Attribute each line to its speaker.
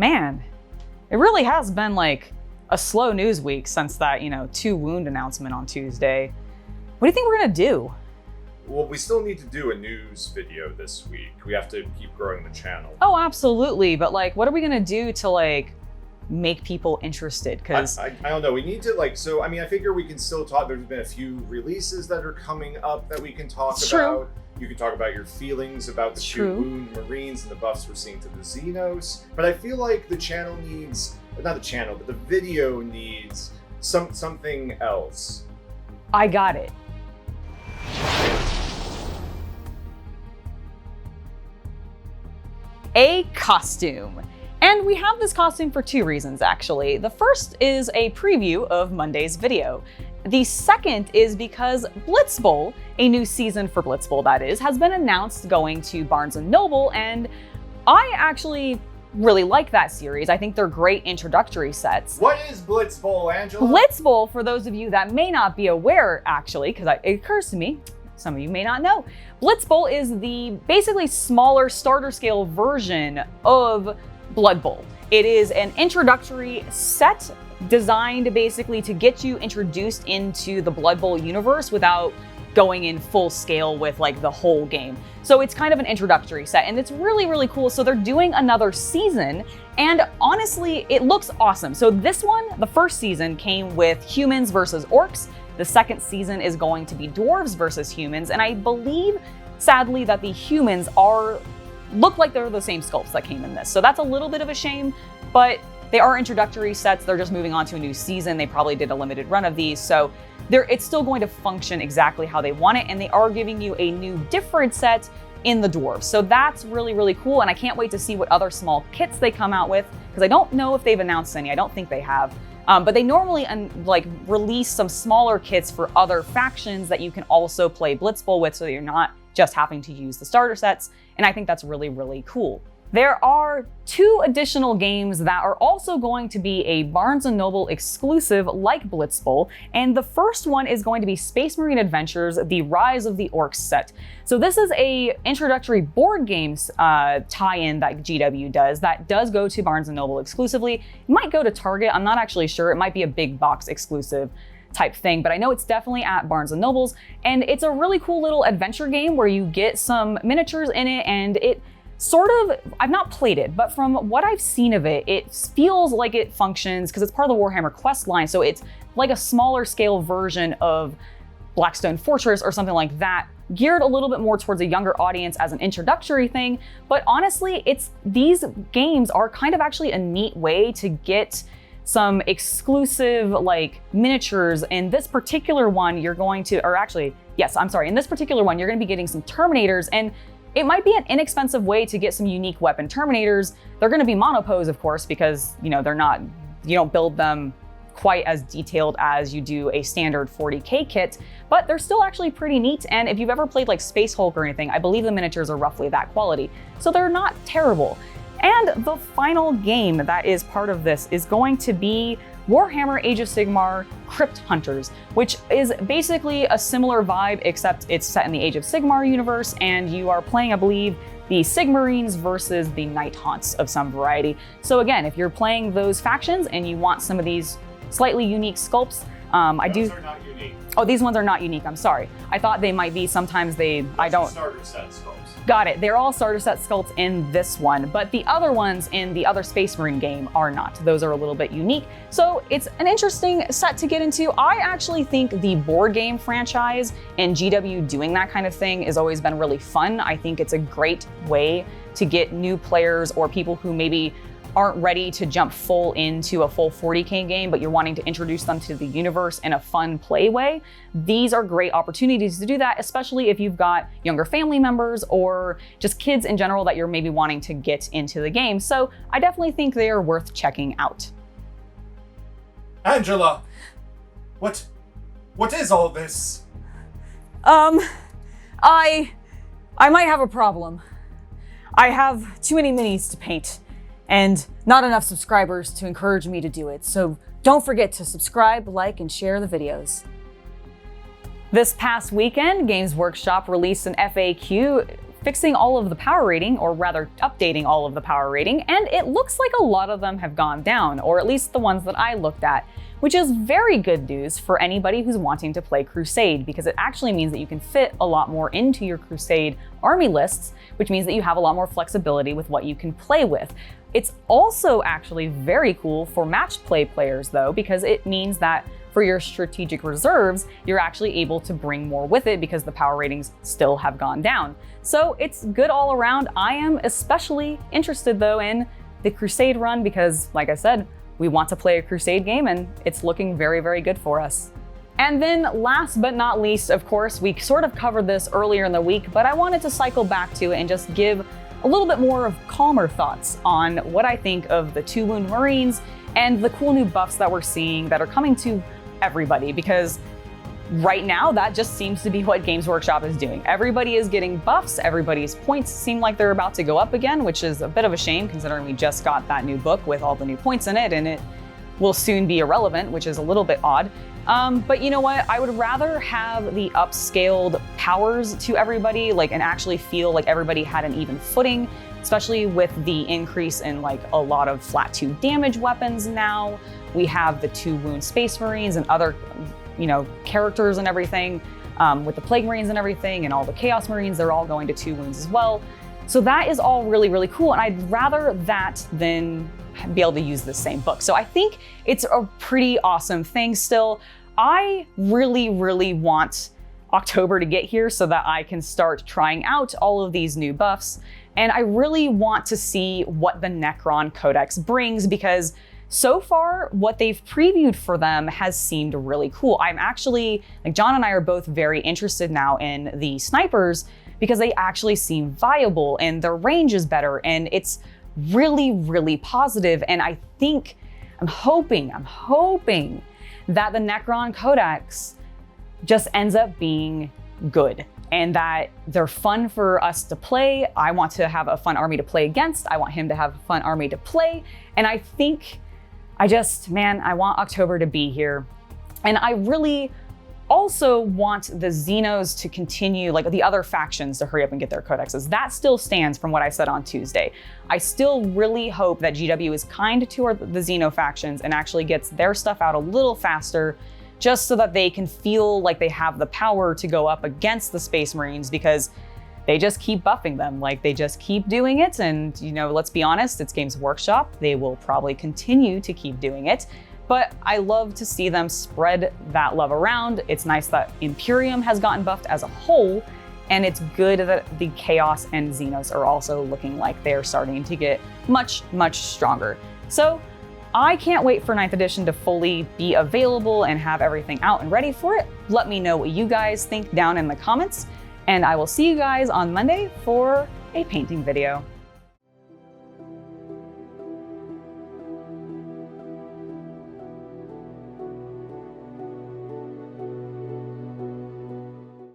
Speaker 1: man, it really has been like a slow news week since that, 2 wound announcement on Tuesday. What do you think we're gonna do?
Speaker 2: Well, we still need to do a news video this week. We have to keep growing the channel.
Speaker 1: Oh, absolutely. But like, what are we gonna do to like make people interested? Because
Speaker 2: I don't know. We need to I figure we can still talk. There's been a few releases that are coming up that we can talk about.
Speaker 1: True.
Speaker 2: You can talk about your feelings about the
Speaker 1: True.
Speaker 2: 2 wound Marines and the buffs we're seeing to the Xenos. But I feel like the channel needs, not the channel, but the video needs something else.
Speaker 1: I got it. A costume. And we have this costume for 2 reasons, actually. The first is a preview of Monday's video. The second is because Blitzball, a new season for Blitzball that is, has been announced going to Barnes & Noble, and I actually really like that series. I think they're great introductory sets.
Speaker 2: What is Blitzball, Angela?
Speaker 1: Blitzball, for those of you that may not be aware, actually, because it occurs to me, some of you may not know, Blitzball is the basically smaller starter scale version of Blood Bowl. It is an introductory set designed basically to get you introduced into the Blood Bowl universe without going in full scale with like the whole game. So it's kind of an introductory set and it's really, really cool. So they're doing another season and honestly, it looks awesome. So this one, the first season came with humans versus orcs. The second season is going to be dwarves versus humans. And I believe, sadly, that the humans look like they're the same sculpts that came in this. So that's a little bit of a shame, but they are introductory sets. They're just moving on to a new season. They probably did a limited run of these. So it's still going to function exactly how they want it. And they are giving you a new different set in the dwarves. So that's really, really cool. And I can't wait to see what other small kits they come out with, because I don't know if they've announced any. I don't think they have. But they normally release some smaller kits for other factions that you can also play Blitzball with, so that you're not just having to use the starter sets. And I think that's really, really cool. There are 2 additional games that are also going to be a Barnes & Noble exclusive like Blitzball, and the first one is going to be Space Marine Adventures, The Rise of the Orcs set. So this is a introductory board games tie-in that GW does that does go to Barnes & Noble exclusively. It might go to Target, I'm not actually sure. It might be a big box exclusive type thing, but I know it's definitely at Barnes & Noble's, and it's a really cool little adventure game where you get some miniatures in it, and it sort of, I've not played it, but from what I've seen of it, it feels like it functions, because it's part of the Warhammer quest line, so it's like a smaller scale version of Blackstone Fortress or something like that, geared a little bit more towards a younger audience as an introductory thing. But honestly, these games are kind of actually a neat way to get some exclusive like miniatures. In this particular one, in this particular one, you're going to be getting some Terminators, and it might be an inexpensive way to get some unique weapon Terminators. They're going to be monopose, of course, because you don't build them quite as detailed as you do a standard 40K kit, but they're still actually pretty neat. And if you've ever played like Space Hulk or anything, I believe the miniatures are roughly that quality. So they're not terrible. And the final game that is part of this is going to be Warhammer Age of Sigmar Crypt Hunters, which is basically a similar vibe, except it's set in the Age of Sigmar universe, and you are playing, I believe, the Sigmarines versus the Night Haunts of some variety. So again, if you're playing those factions and you want some of these slightly unique sculpts,
Speaker 2: Those are not unique.
Speaker 1: Oh, these ones are not unique, I'm sorry. I thought they might be, sometimes I don't.
Speaker 2: Starter set sculpts.
Speaker 1: Got it. They're all starter set sculpts in this one, but the other ones in the other Space Marine game are not. Those are a little bit unique. So it's an interesting set to get into. I actually think the board game franchise and GW doing that kind of thing has always been really fun. I think it's a great way to get new players or people who maybe aren't ready to jump full into a full 40K game, but you're wanting to introduce them to the universe in a fun play way. These are great opportunities to do that, especially if you've got younger family members or just kids in general that you're maybe wanting to get into the game. So I definitely think they are worth checking out.
Speaker 2: Angela, what is all this?
Speaker 1: I might have a problem. I have too many minis to paint, and not enough subscribers to encourage me to do it. So don't forget to subscribe, like, and share the videos. This past weekend, Games Workshop released an FAQ fixing all of the power rating, or rather updating all of the power rating, and it looks like a lot of them have gone down, or at least the ones that I looked at, which is very good news for anybody who's wanting to play Crusade, because it actually means that you can fit a lot more into your Crusade army lists, which means that you have a lot more flexibility with what you can play with. It's also actually very cool for match play players though, because it means that for your strategic reserves, you're actually able to bring more with it because the power ratings still have gone down. So it's good all around. I am especially interested though in the Crusade run because, like I said, we want to play a Crusade game and it's looking very, very good for us. And then last but not least, of course, we sort of covered this earlier in the week, but I wanted to cycle back to it and just give a little bit more of calmer thoughts on what I think of the 2-wound Marines and the cool new buffs that we're seeing that are coming to everybody, because right now that just seems to be what Games Workshop is doing. Everybody is getting buffs, everybody's points seem like they're about to go up again, which is a bit of a shame considering we just got that new book with all the new points in it and it will soon be irrelevant, which is a little bit odd. But you know what? I would rather have the upscaled powers to everybody, like, and actually feel like everybody had an even footing, especially with the increase in like a lot of flat 2 damage weapons now. We have the 2-wound Space Marines and other, you know, characters and everything, with the Plague Marines and everything, and all the Chaos Marines, they're all going to 2 wounds as well. So that is all really, really cool, and I'd rather that than be able to use the same book. So I think it's a pretty awesome thing still. I really, really want October to get here so that I can start trying out all of these new buffs, and I really want to see what the Necron Codex brings, because so far, what they've previewed for them has seemed really cool. I'm actually, like, John and I are both very interested now in the snipers because they actually seem viable and their range is better and it's really, really positive. And I think, I'm hoping that the Necron Codex just ends up being good and that they're fun for us to play. I want to have a fun army to play against. I want him to have a fun army to play. And I think I want October to be here. And I really also want the Xenos to continue, like the other factions to hurry up and get their codexes. That still stands from what I said on Tuesday. I still really hope that GW is kind to the Xeno factions and actually gets their stuff out a little faster, just so that they can feel like they have the power to go up against the Space Marines, because they just keep buffing them, like they just keep doing it. And, you know, let's be honest, it's Games Workshop. They will probably continue to keep doing it, but I love to see them spread that love around. It's nice that Imperium has gotten buffed as a whole, and it's good that the Chaos and Xenos are also looking like they're starting to get much, much stronger. So I can't wait for 9th edition to fully be available and have everything out and ready for it. Let me know what you guys think down in the comments. And I will see you guys on Monday for a painting video.